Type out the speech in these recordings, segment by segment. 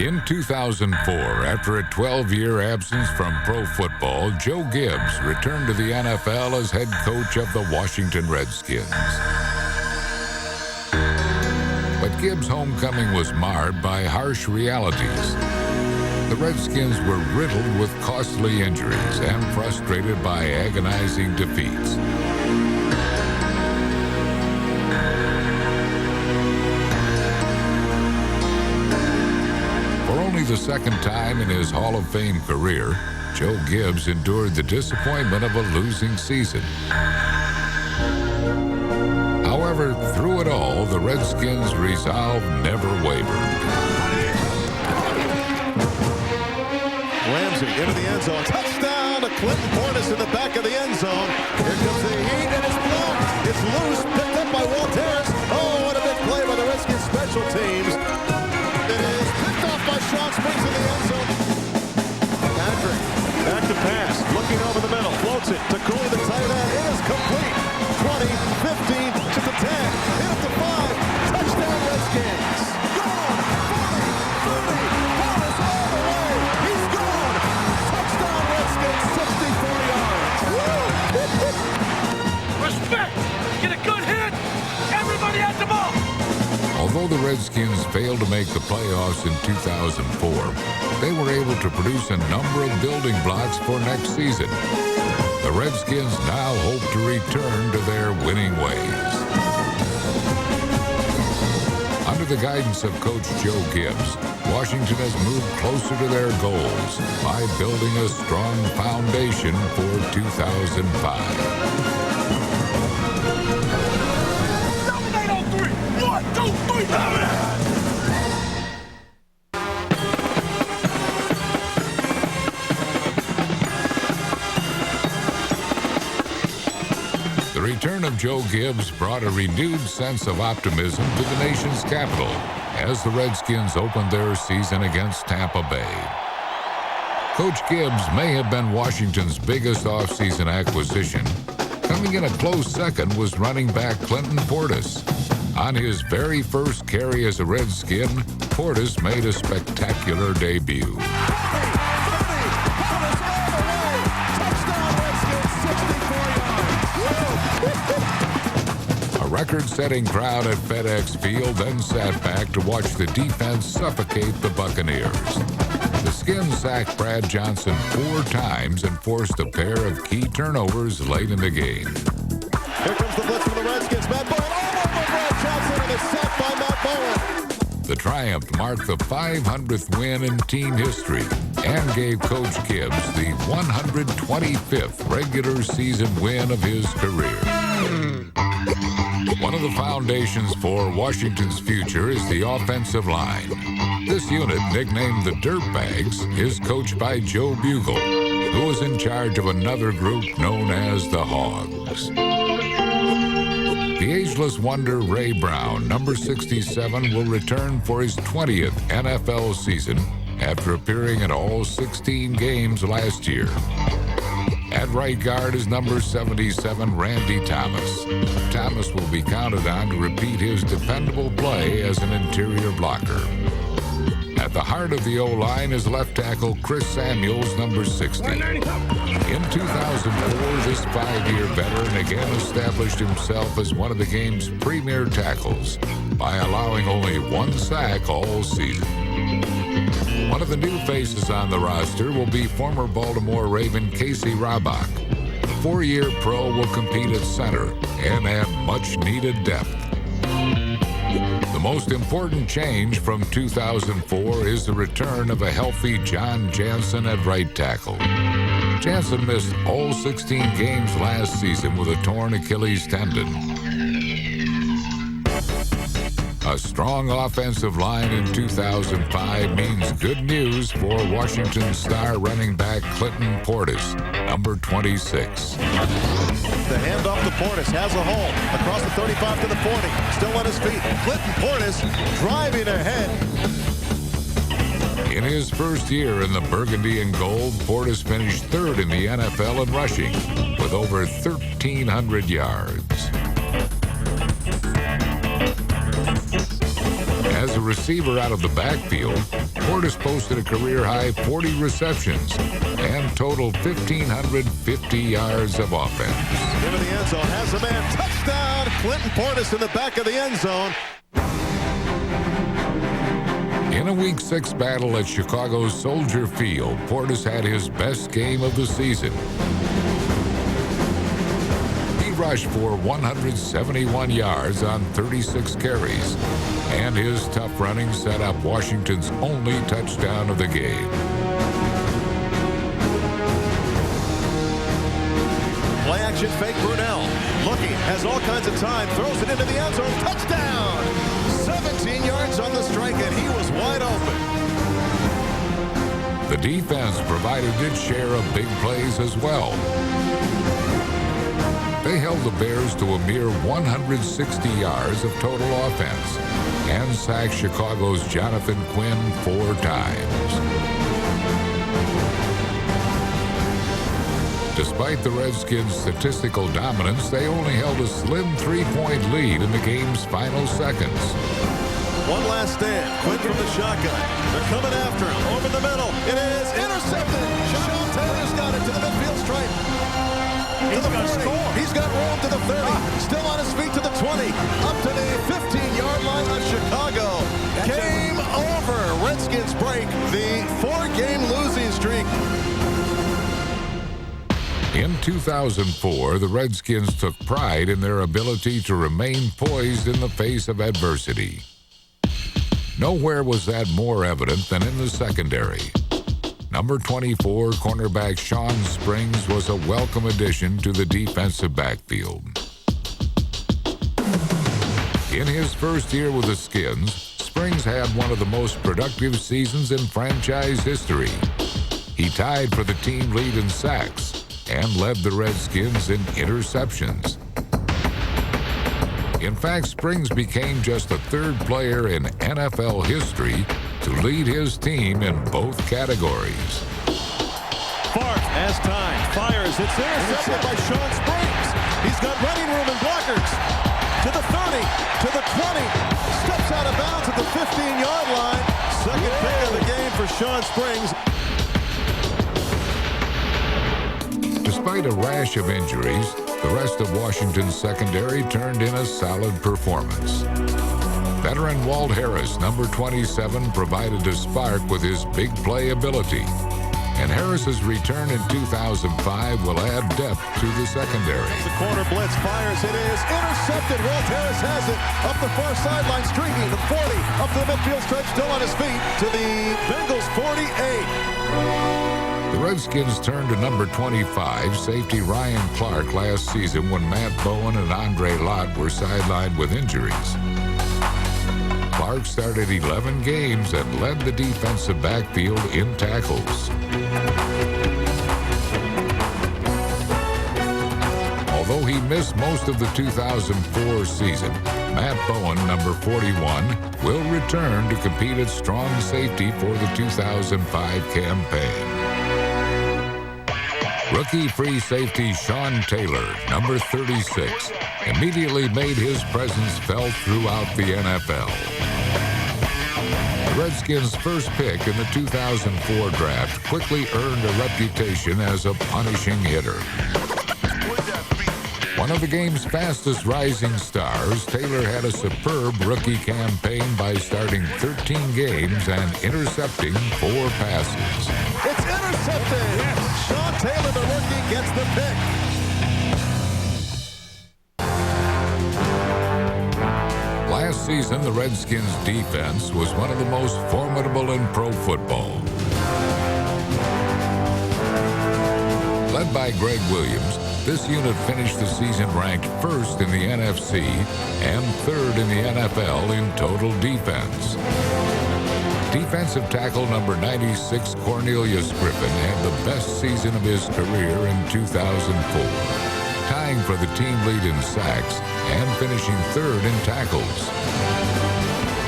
In 2004, after a 12-year absence from pro football, Joe Gibbs returned to the NFL as head coach of the Washington Redskins. But Gibbs' homecoming was marred by harsh realities. The Redskins were riddled with costly injuries and frustrated by agonizing defeats. For only the second time in his Hall of Fame career, Joe Gibbs endured the disappointment of a losing season. However, through it all, the Redskins' resolve never wavered. Ramsey into the end zone. Touchdown to Clinton Portis in the back of the end zone. Here comes the heat, and it's blocked. It's loose, picked up by Walters. Oh, what a big play by the Redskins special teams. It is picked off by Sean Springs in the end zone. Patrick, back to pass, looking over the middle, floats it to Cooley, the tight end. It is complete. 20, 15, to the 10, hit up to 5. Touchdown Redskins. Gone. 40, 30, Portis all the way. He's gone. Touchdown Redskins, 64 yards. Woo! Respect. Get a good hit. Everybody at the ball. Although the Redskins failed to make the playoffs in 2004, they were able to produce a number of building blocks for next season. The Redskins now hope to return to their winning ways. Under the guidance of Coach Joe Gibbs, Washington has moved closer to their goals by building a strong foundation for 2005. Dominate on 3. 1, 2, 3. Dominate. The return of Joe Gibbs brought a renewed sense of optimism to the nation's capital as the Redskins opened their season against Tampa Bay. Coach Gibbs may have been Washington's biggest offseason acquisition. Coming in a close second was running back Clinton Portis. On his very first carry as a Redskin, Portis made a spectacular debut. A record-setting crowd at FedEx Field then sat back to watch the defense suffocate the Buccaneers. The Skins sacked Brad Johnson 4 times and forced a pair of key turnovers late in the game. Here comes the blitz from the Redskins. Matt Bowen all over Brad Johnson, and is sacked by Matt Bowen. The triumph marked the 500th win in team history and gave Coach Gibbs the 125th regular season win of his career. One of the foundations for Washington's future is the offensive line. This unit, nicknamed the Dirtbags, is coached by Joe Bugle, who is in charge of another group known as the Hogs. The ageless wonder Ray Brown, number 67, will return for his 20th NFL season after appearing in all 16 games last year. At right guard is number 77, Randy Thomas. Thomas will be counted on to repeat his dependable play as an interior blocker. At the heart of the O-line is left tackle Chris Samuels, number 60. In 2004, this 5-year veteran again established himself as one of the game's premier tackles by allowing only 1 sack all season. One of the new faces on the roster will be former Baltimore Raven Casey Robach. The 4-year pro will compete at center and add much-needed depth. The most important change from 2004 is the return of a healthy John Jansen at right tackle. Jansen missed all 16 games last season with a torn Achilles tendon. A strong offensive line in 2005 means good news for Washington star running back Clinton Portis, number 26. The handoff to Portis has a hole across the 35 to the 40. Still on his feet. Clinton Portis driving ahead. In his first year in the burgundy and gold, Portis finished 3rd in the NFL in rushing with over 1,300 yards. As a receiver out of the backfield, Portis posted a career-high 40 receptions and totaled 1,550 yards of offense. Into the end zone, has a man, touchdown! Clinton Portis in the back of the end zone. In a Week 6 battle at Chicago's Soldier Field, Portis had his best game of the season. He rushed for 171 yards on 36 carries, and his tough running set up Washington's only touchdown of the game. Play action fake Brunell. Looking, has all kinds of time, throws it into the end zone. Touchdown! 17 yards on the strike, and he was wide open. The defense provided its share of big plays as well. They held the Bears to a mere 160 yards of total offense and sacked Chicago's Jonathan Quinn 4 times. Despite the Redskins' statistical dominance, they only held a slim 3-point lead in the game's final seconds. One last stand. Quinn from the shotgun. They're coming after him. Over the middle. It is intercepted. Sean Taylor's got it to the midfield stripe. He's going to score. He's got room to the 30. Still on his feet to the 20. Up to the 15-yard line of Chicago. Game over. Redskins break the 4-game losing streak. In 2004, the Redskins took pride in their ability to remain poised in the face of adversity. Nowhere was that more evident than in the secondary. Number 24 cornerback Sean Springs was a welcome addition to the defensive backfield. In his first year with the Skins, Springs had one of the most productive seasons in franchise history. He tied for the team lead in sacks and led the Redskins in interceptions. In fact, Springs became just the 3rd player in NFL history to lead his team in both categories. Fark has time, fires, it's intercepted by Sean Springs. He's got running room and blockers. To the 30, to the 20, steps out of bounds at the 15-yard line. Second pick of the game for Sean Springs. Despite a rash of injuries, the rest of Washington's secondary turned in a solid performance. Veteran Walt Harris, number 27, provided a spark with his big play ability. And Harris's return in 2005 will add depth to the secondary. The corner blitz fires, it is intercepted. Walt Harris has it up the far sideline, streaking the 40, up to the midfield stretch, still on his feet, to the Bengals 48. The Redskins turned to number 25, safety Ryan Clark, last season when Matt Bowen and Andre Lott were sidelined with injuries. Clark started 11 games and led the defensive backfield in tackles. Although he missed most of the 2004 season, Matt Bowen, number 41, will return to compete at strong safety for the 2005 campaign. Rookie free safety Sean Taylor, number 36, immediately made his presence felt throughout the NFL. The Redskins' first pick in the 2004 draft quickly earned a reputation as a punishing hitter. One of the game's fastest rising stars, Taylor had a superb rookie campaign by starting 13 games and intercepting 4 passes. It's intercepted! Yes. Sean Taylor, the rookie, gets the pick. Last season, the Redskins' defense was one of the most formidable in pro football. Led by Greg Williams, this unit finished the season ranked 1st in the NFC and 3rd in the NFL in total defense. Defensive tackle number 96, Cornelius Griffin, had the best season of his career in 2004, tying for the team lead in sacks and finishing 3rd in tackles.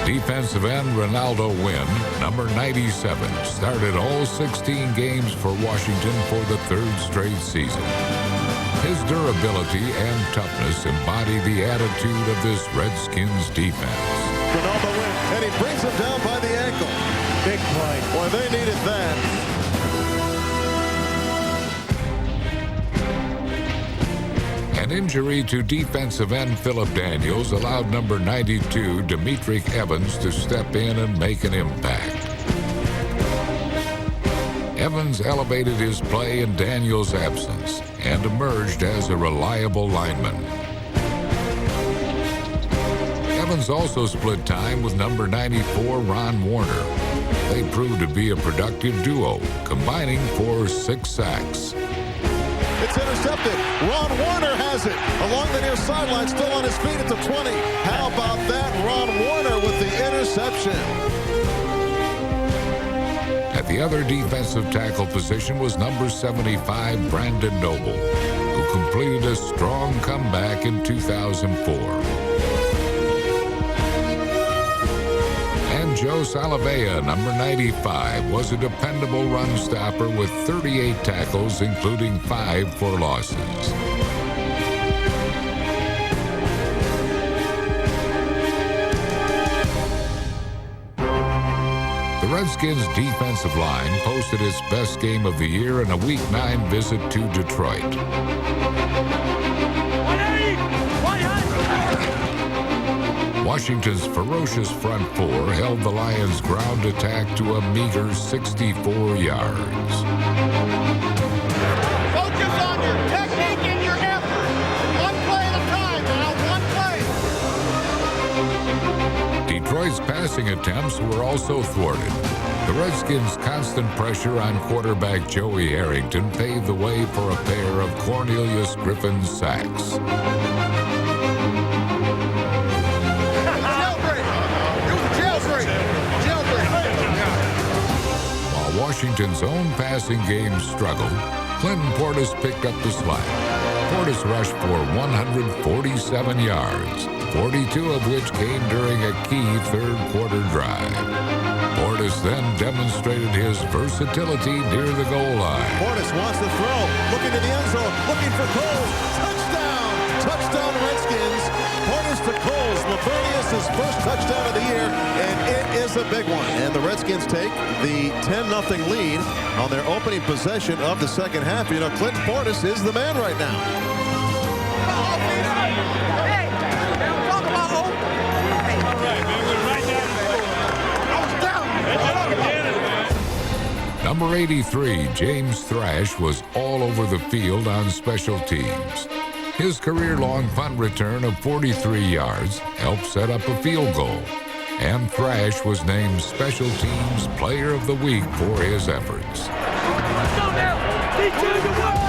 Defensive end Ronaldo Wynn, number 97, started all 16 games for Washington for the 3rd straight season. His durability and toughness embody the attitude of this Redskins defense. Ronaldo win, and he brings him down by the ankle. Big play. Boy, they needed that. An injury to defensive end Philip Daniels allowed number 92, Demetric Evans, to step in and make an impact. Evans elevated his play in Daniels' absence and emerged as a reliable lineman. Evans also split time with number 94, Ron Warner. They proved to be a productive duo, combining for 6 sacks. It's intercepted. Ron Warner has it along the near sideline, still on his feet at the 20. How about that? Ron Warner with the interception. At the other defensive tackle position was number 75, Brandon Noble, who completed a strong comeback in 2004. And Joe Salavea, number 95, was a dependable run stopper with 38 tackles, including 5 for losses. The Redskins' defensive line posted its best game of the year in a Week 9 visit to Detroit. Washington's ferocious front four held the Lions' ground attack to a meager 64 yards. Focus on your technique and your effort. One play at a time now, one play. Detroit's passing attempts were also thwarted. The Redskins' constant pressure on quarterback Joey Harrington paved the way for a pair of Cornelius Griffin sacks. While Washington's own passing game struggled, Clinton Portis picked up the slack. Portis rushed for 147 yards, 42 of which came during a key third-quarter drive. Portis then demonstrated his versatility near the goal line. Portis wants to throw, looking to the end zone, looking for Coles. Touchdown! Touchdown Redskins. Portis to Coles. Lavernius' first touchdown of the year, and it is a big one. And the Redskins take the 10-0 lead on their opening possession of the second half. You know, Clinton Portis is the man right now. Hey, talk about hope. Number 83, James Thrash, was all over the field on special teams. His career-long punt return of 43 yards helped set up a field goal, and Thrash was named Special Teams Player of the Week for his efforts. Let's go now. Detail your work.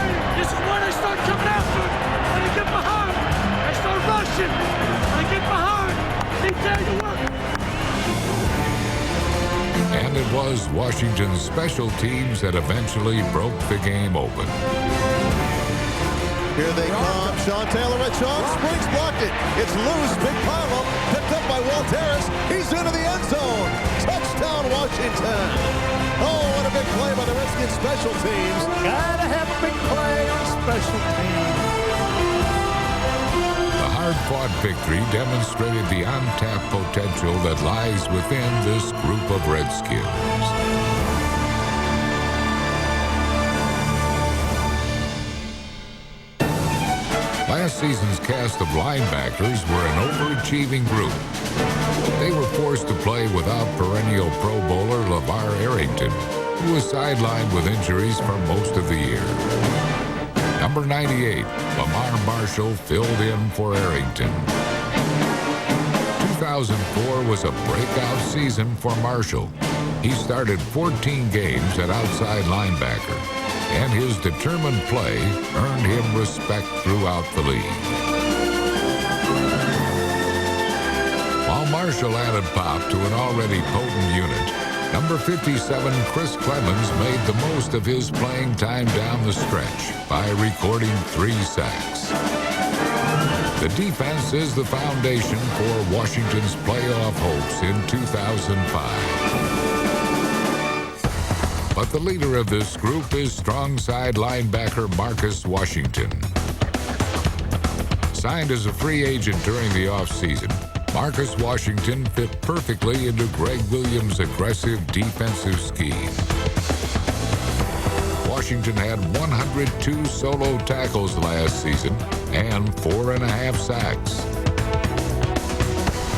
This is when I start coming after. When I get behind, I start rushing. When I get behind, detail your work. And it was Washington's special teams that eventually broke the game open. Here they come. Sean Taylor at Sean Springs blocked it. It's loose. Big pile-up. Picked up by Walt Harris. He's into the end zone. Touchdown, Washington. Oh, what a big play by the Redskins special teams. Gotta have a big play on special teams. The hard-fought victory demonstrated the untapped potential that lies within this group of Redskins. Last season's cast of linebackers were an overachieving group. They were forced to play without perennial Pro Bowler LeVar Arrington, who was sidelined with injuries for most of the year. Number 98, Lamar Marshall, filled in for Arrington. 2004 was a breakout season for Marshall. He started 14 games at outside linebacker, and his determined play earned him respect throughout the league. While Marshall added pop to an already potent unit, number 57, Chris Clemens, made the most of his playing time down the stretch by recording 3 sacks. The defense is the foundation for Washington's playoff hopes in 2005. But the leader of this group is strong side linebacker Marcus Washington. Signed as a free agent during the offseason, Marcus Washington fit perfectly into Greg Williams' aggressive defensive scheme. Washington had 102 solo tackles last season and 4.5 sacks.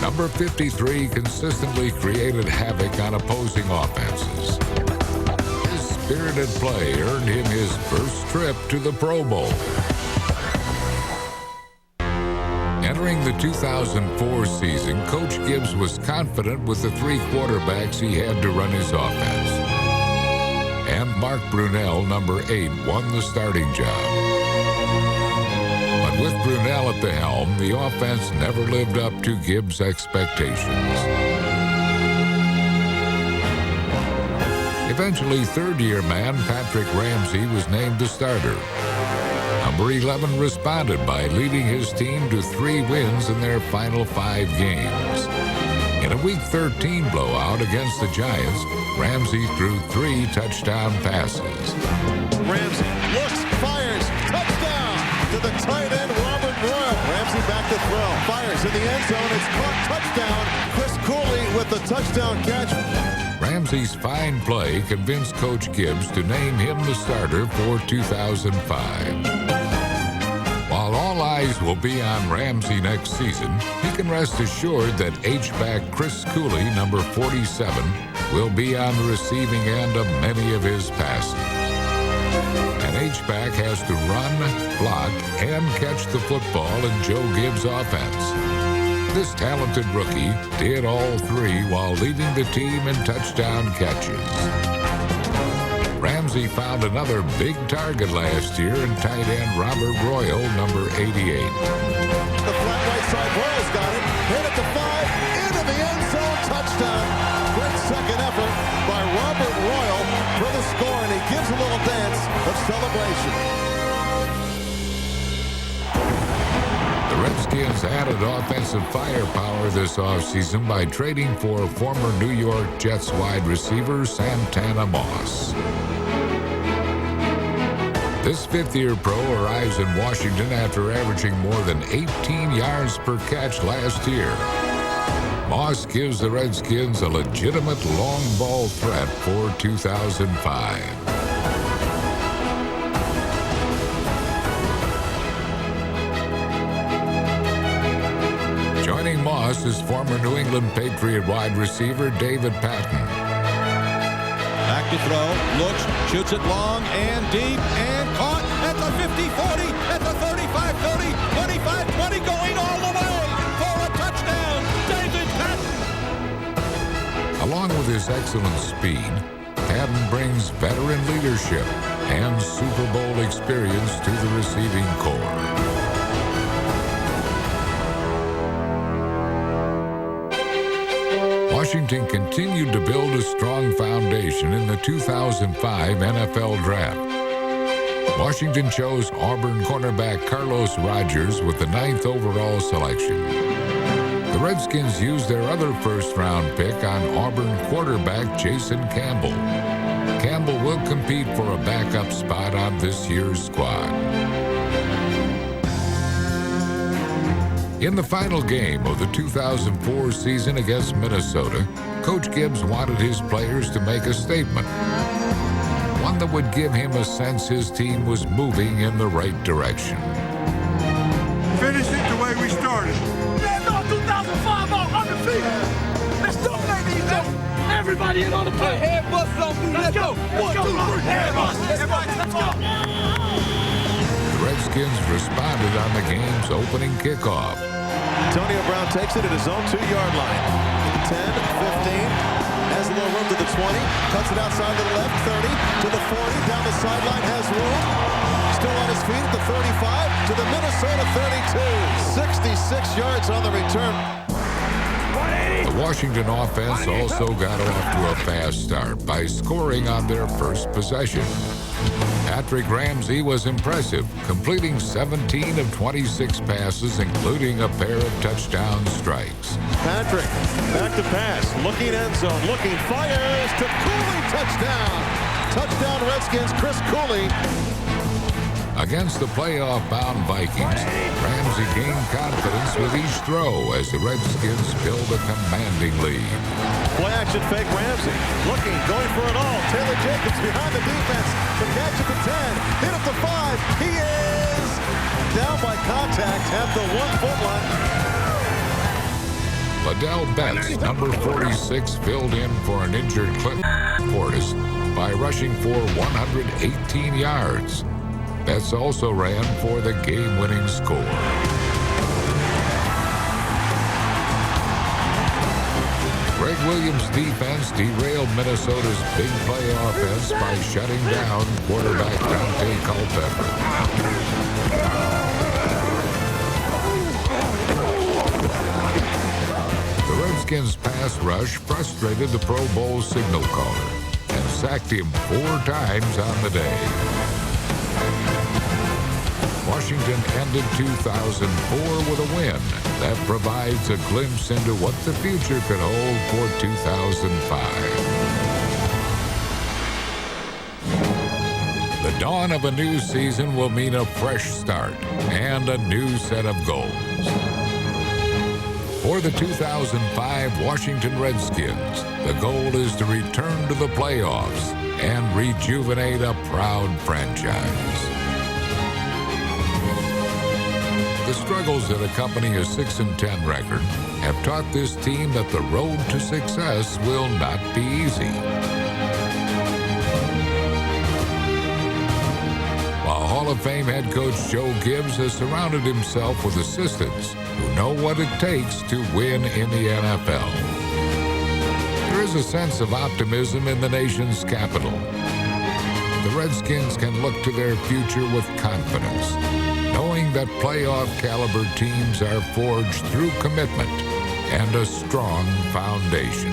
Number 53 consistently created havoc on opposing offenses. His spirited play earned him his first trip to the Pro Bowl. Entering the 2004 season, Coach Gibbs was confident with the 3 quarterbacks he had to run his offense. And Mark Brunell, number 8, won the starting job. But with Brunell at the helm, the offense never lived up to Gibbs' expectations. Eventually, third-year man Patrick Ramsey was named the starter. Number 11 responded by leading his team to 3 wins in their final 5 games. In a Week 13 blowout against the Giants, Ramsey threw 3 touchdown passes. Ramsey looks, fires, touchdown to the tight end, Robert Royal. Ramsey back to throw, fires in the end zone. It's caught, touchdown. Chris Cooley with the touchdown catch. Ramsey's fine play convinced Coach Gibbs to name him the starter for 2005. While all eyes will be on Ramsey next season, he can rest assured that H-back Chris Cooley, number 47, will be on the receiving end of many of his passes. An H-back has to run, block, and catch the football in Joe Gibbs' offense. This talented rookie did all 3 while leading the team in touchdown catches. Ramsey found another big target last year in tight end Robert Royal, number 88. The flat right side, Royal's got it. Hit at the 5, into the end zone, touchdown. Great second effort by Robert Royal for the score, and he gives a little dance of celebration. The Redskins added offensive firepower this offseason by trading for former New York Jets wide receiver Santana Moss. This 5th-year pro arrives in Washington after averaging more than 18 yards per catch last year. Moss gives the Redskins a legitimate long ball threat for 2005. Joining Moss is former New England Patriot wide receiver David Patton. Back to throw, looks, shoots it long and deep, and caught at the 50-40, at the 35-30, 25-20, going all the way for a touchdown, David Patton. Along with his excellent speed, Patton brings veteran leadership and Super Bowl experience to the receiving corps. Washington continued to build a strong foundation in the 2005 NFL Draft. Washington chose Auburn cornerback Carlos Rogers with the 9th overall selection. The Redskins used their other first-round pick on Auburn quarterback Jason Campbell. Campbell will compete for a backup spot on this year's squad. In the final game of the 2004 season against Minnesota, Coach Gibbs wanted his players to make a statement, one that would give him a sense his team was moving in the right direction. Finish it the way we started. Yeah, no, 2005 on undefeated. Let's dominate these days. Everybody in on the play. Head bust on me. Let's go. 1, 2, 3. Head bust. Everybody, let's go. The Redskins responded on the game's opening kickoff. Antonio Brown takes it at his own 2-yard line. 10, 15, has a little room to the 20, cuts it outside to the left, 30, to the 40, down the sideline, has room. Still on his feet at the 35, to the Minnesota 32. 66 yards on the return. The Washington offense also got off to a fast start by scoring on their first possession. Patrick Ramsey was impressive, completing 17 of 26 passes, including a pair of touchdown strikes. Patrick, back to pass, looking end zone, looking, fires to Cooley, touchdown. Touchdown Redskins, Chris Cooley. Against the playoff-bound Vikings, Ramsey gained confidence with each throw as the Redskins build a commanding lead. Play action fake Ramsey. Looking, going for it all. Taylor Jacobs behind the defense. The catch at the 10. Hit at the 5. He is down by contact at the 1-foot line. Liddell Betts, number 46, filled in for an injured Clint Portis by rushing for 118 yards. Betts also ran for the game-winning score. Greg Williams' defense derailed Minnesota's big play offense by shutting down quarterback Dante Culpepper. The Redskins' pass rush frustrated the Pro Bowl signal caller and sacked him 4 times on the day. Washington ended 2004 with a win that provides a glimpse into what the future could hold for 2005. The dawn of a new season will mean a fresh start and a new set of goals. For the 2005 Washington Redskins, the goal is to return to the playoffs and rejuvenate a proud franchise. The struggles that accompany a 6-10 record have taught this team that the road to success will not be easy. While Hall of Fame head coach Joe Gibbs has surrounded himself with assistants who know what it takes to win in the NFL. There is a sense of optimism in the nation's capital. The Redskins can look to their future with confidence, knowing that playoff-caliber teams are forged through commitment and a strong foundation.